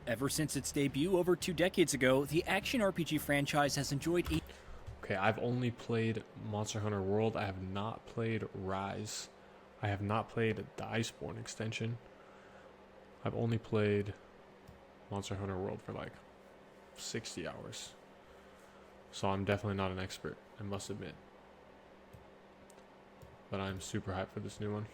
Ever since its debut over 2 decades ago, the action RPG franchise has enjoyed a Okay, I've only played Monster Hunter World. I have not played Rise. I have not played the Iceborne extension. I've only played Monster Hunter World for like 60 hours. So I'm definitely not an expert, I must admit. But I'm super hyped for this new one.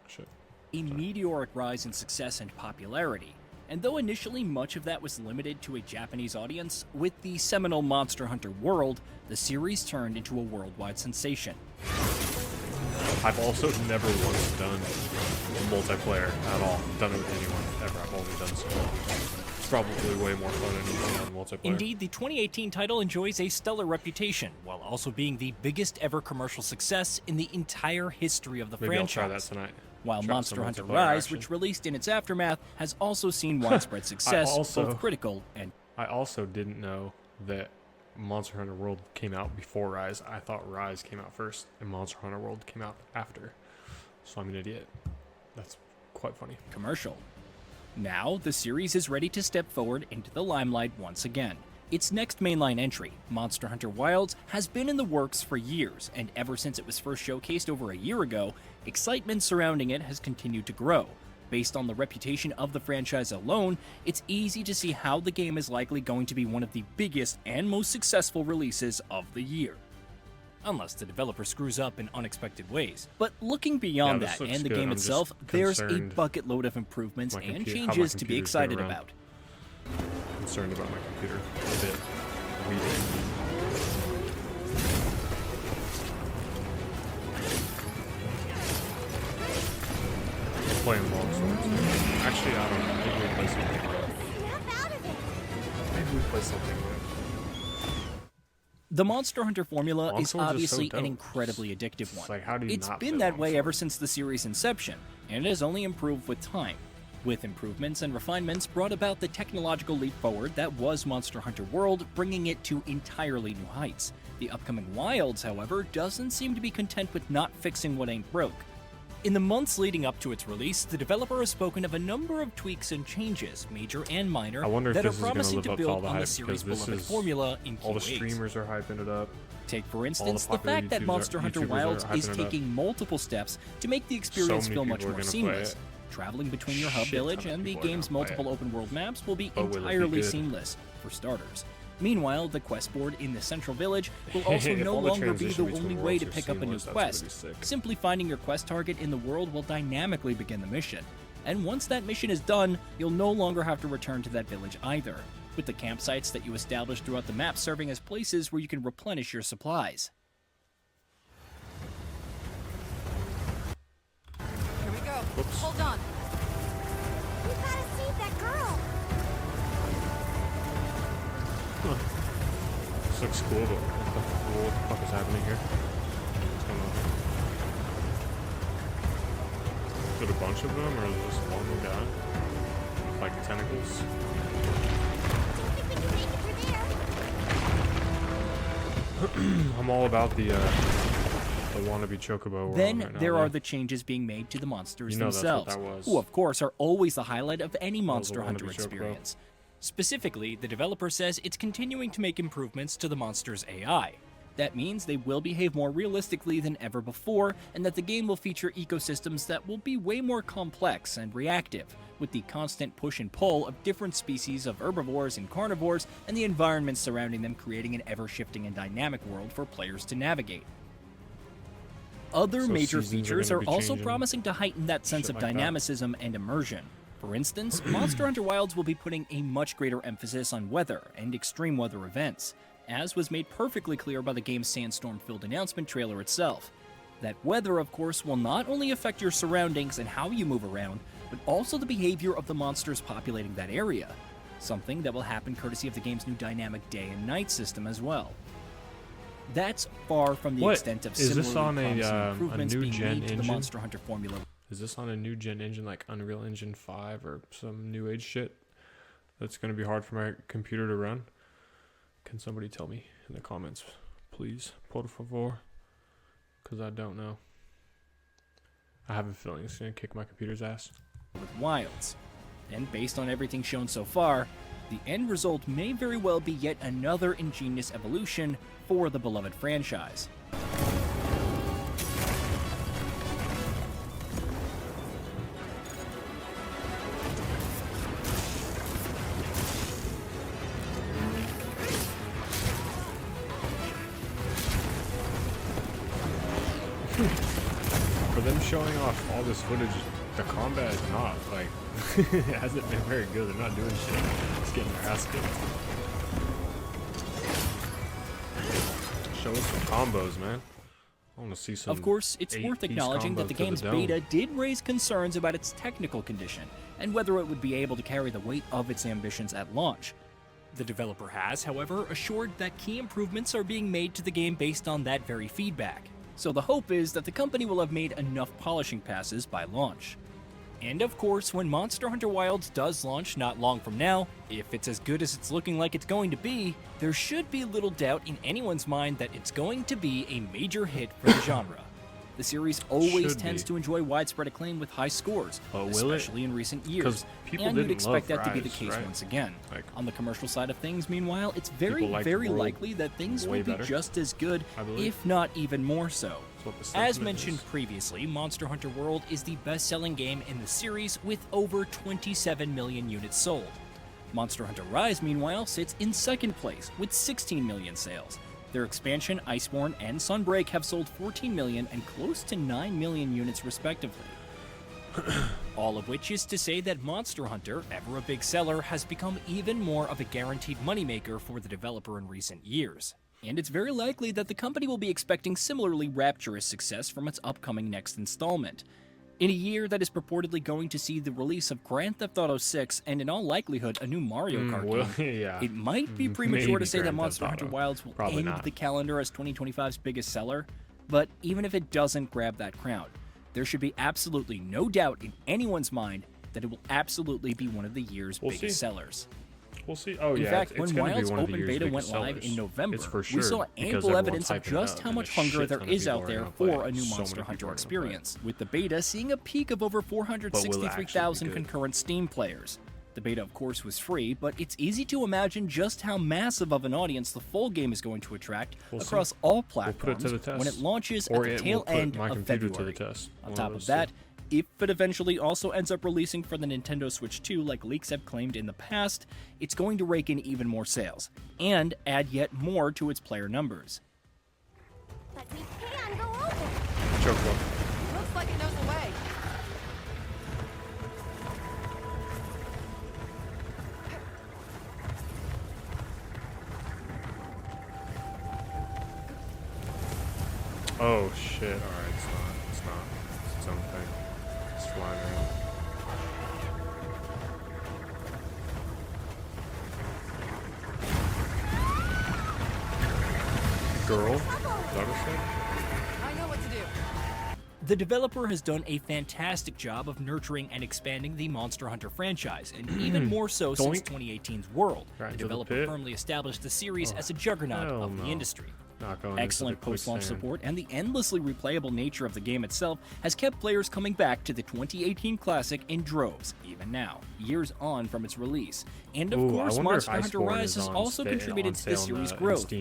Shit. meteoric rise in success and popularity. And though initially much of that was limited to a Japanese audience, with the seminal Monster Hunter World, the series turned into a worldwide sensation. I've also never once done multiplayer at all. Done it with anyone ever. I've only done solo. It's probably way more fun than anything on multiplayer. Indeed, the 2018 title enjoys a stellar reputation, while also being the biggest ever commercial success in the entire history of the Maybe franchise. I'll try that tonight. While Try Monster some Hunter multiplayer Rise, action. which released in its aftermath, has also seen widespread success, both critical and... I also didn't know that Monster Hunter World came out before Rise. I thought Rise came out first and Monster Hunter World came out after. So I'm an idiot. That's quite funny. commercial. Now, the series is ready to step forward into the limelight once again. Its next mainline entry, Monster Hunter Wilds, has been in the works for years, and ever since it was first showcased over a year ago, excitement surrounding it has continued to grow. Based on the reputation of the franchise alone, it's easy to see how the game is likely going to be one of the biggest and most successful releases of the year. Unless the developer screws up in unexpected ways. But looking beyond that and the good. game I'm itself, just there's a concerned bucket load of improvements my and compu- how my changes to be computer's gonna excited run. about. Concerned about my computer a bit. Weak. Playing long swords. Actually, I don't know. Maybe we play something. Snap out of it! Maybe we play something. The Monster Hunter formula Long is swords are so obviously an dope. incredibly addictive It's one. like, how do you It's not been play that long way ever swords? since the series' inception, and it has only improved with time. With improvements and refinements brought about the technological leap forward that was Monster Hunter World, bringing it to entirely new heights. The upcoming Wilds, however, doesn't seem to be content with not fixing what ain't broke. In the months leading up to its release, the developer has spoken of a number of tweaks and changes, major and minor, I wonder if that are this is gonna promising live to up to all build the on the hype, series' because this beloved is- formula in key All the ways. streamers are hyping it up. Take, for instance, the popular fact that YouTubers Monster are- Hunter YouTubers are Wilds is hyping it up. taking multiple steps to make the experience many feel much people are more gonna play seamless. it. Traveling between your hub Shit ton village of and the people are game's gonna play multiple it. open world maps will be But will it be entirely good? seamless, for starters. Meanwhile, the quest board in the central village will also If no all the longer be the transition only between way to worlds are pick up a new seamless, that's gonna be quest. sick. Simply finding your quest target in the world will dynamically begin the mission. And once that mission is done, you'll no longer have to return to that village either, with the campsites that you establish throughout the map serving as places where you can replenish your supplies. Here we go. Whoops. Hold on. We gotta save that girl! This looks cool, but what the fuck is happening here? What's going on? Is it a bunch of them, or is it just one guy? Like tentacles? Don't think we can make it through there! I'm all about the wannabe chocobo world Then right now, there though. are the changes being made to the monsters You know that's what themselves, that was. who of course are always the highlight of any was a Monster wannabe Hunter chocobo. experience. Specifically, the developer says it's continuing to make improvements to the monsters' AI. That means they will behave more realistically than ever before, and that the game will feature ecosystems that will be way more complex and reactive, with the constant push and pull of different species of herbivores and carnivores, and the environments surrounding them creating an ever-shifting and dynamic world for players to navigate. Other So major seasons are features gonna are be also changing, promising to heighten that sense shit of like that. dynamicism and immersion. For instance, Monster Hunter Wilds will be putting a much greater emphasis on weather and extreme weather events, as was made perfectly clear by the game's sandstorm-filled announcement trailer itself. That weather, of course, will not only affect your surroundings and how you move around, but also the behavior of the monsters populating that area, something that will happen courtesy of the game's new dynamic day and night system as well. That's far from the What? extent of Is this similarly on a, promising a improvements new being gen made to the engine? Monster Hunter formula. Is this on a new gen engine like Unreal Engine 5 or some new age shit that's going to be hard for my computer to run? Can somebody tell me in the comments, please? Por favor. Because I don't know. I have a feeling it's going to kick my computer's ass. with Wilds. And based on everything shown so far, the end result may very well be yet another ingenious evolution for the beloved franchise. For them showing off all this footage, the combat is not like it hasn't been very good. They're not doing shit. Just getting their ass kicked. Show us some combos, man. I want to see some. Of course, it's worth acknowledging that the game's beta did raise concerns about its technical condition and whether it would be able to carry the weight of its ambitions at launch. The developer has, however, assured that key improvements are being made to the game based on that very feedback. So the hope is that the company will have made enough polishing passes by launch. And of course, when Monster Hunter Wilds does launch not long from now, if it's as good as it's looking like it's going to be, there should be little doubt in anyone's mind that it's going to be a major hit for the genre. The series always tends to enjoy widespread acclaim with high scores, especially in recent years, and you'd expect that to be the case once again. On the commercial side of things, meanwhile, it's very likely that things will be just as good, if not even more so. As mentioned previously, Monster Hunter World is the best-selling game in the series with over 27 million units sold. Monster Hunter Rise, meanwhile, sits in second place with 16 million sales. Their expansion, Iceborne and Sunbreak, have sold 14 million and close to 9 million units respectively. All of which is to say that Monster Hunter, ever a big seller, has become even more of a guaranteed moneymaker for the developer in recent years. And it's very likely that the company will be expecting similarly rapturous success from its upcoming next installment. In a year that is purportedly going to see the release of Grand Theft Auto 6 and in all likelihood a new Mario Kart game, it might be premature to say that Monster Hunter Wilds will end the calendar as 2025's biggest seller, but even if it doesn't grab that crown, there should be absolutely no doubt in anyone's mind that it will absolutely be one of the year's biggest sellers. We'll see. Oh, in fact, when Wilds Open Beta went live in November, we saw ample evidence of just how much hunger there is out there for a new Monster Hunter experience, with the beta seeing a peak of over 463,000 concurrent Steam players. The beta, of course, was free, but it's easy to imagine just how massive of an audience the full game is going to attract across all platforms when it launches at the tail end of February. On top of that, if it eventually also ends up releasing for the Nintendo Switch 2 like leaks have claimed in the past, it's going to rake in even more sales, and add yet more to its player numbers. But we can go over. Choco. Looks like it knows the way. Oh shit, alright, it's not. It's its own thing. It's flying around. Girl? Is that what it said? I know what to do. The developer has done a fantastic job of nurturing and expanding the Monster Hunter franchise, and even more so since 2018's World. The developer firmly established the series as a juggernaut of the industry. Excellent post-launch support and the endlessly replayable nature of the game itself has kept players coming back to the 2018 classic in droves, even now, years on from its release. And of course, Monster Hunter Rise has also contributed to the series' growth.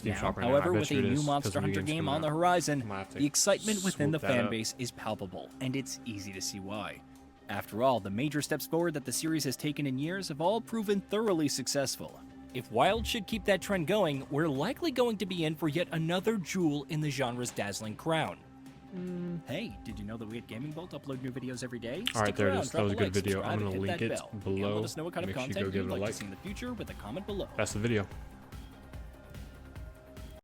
Now, however, with a new Monster Hunter game on the horizon, the excitement within the fanbase is palpable, and it's easy to see why. After all, the major steps forward that the series has taken in years have all proven thoroughly successful. If Wild should keep that trend going, we're likely going to be in for yet another jewel in the genre's dazzling crown. Hey, did you know that we at Gaming Bolt upload new videos every day? Alright, there it is. That was a good video. I'm going to link it below. Let us know what kind of Make sure you content go give you'd it a like like. to see in the future with a comment below. That's the video.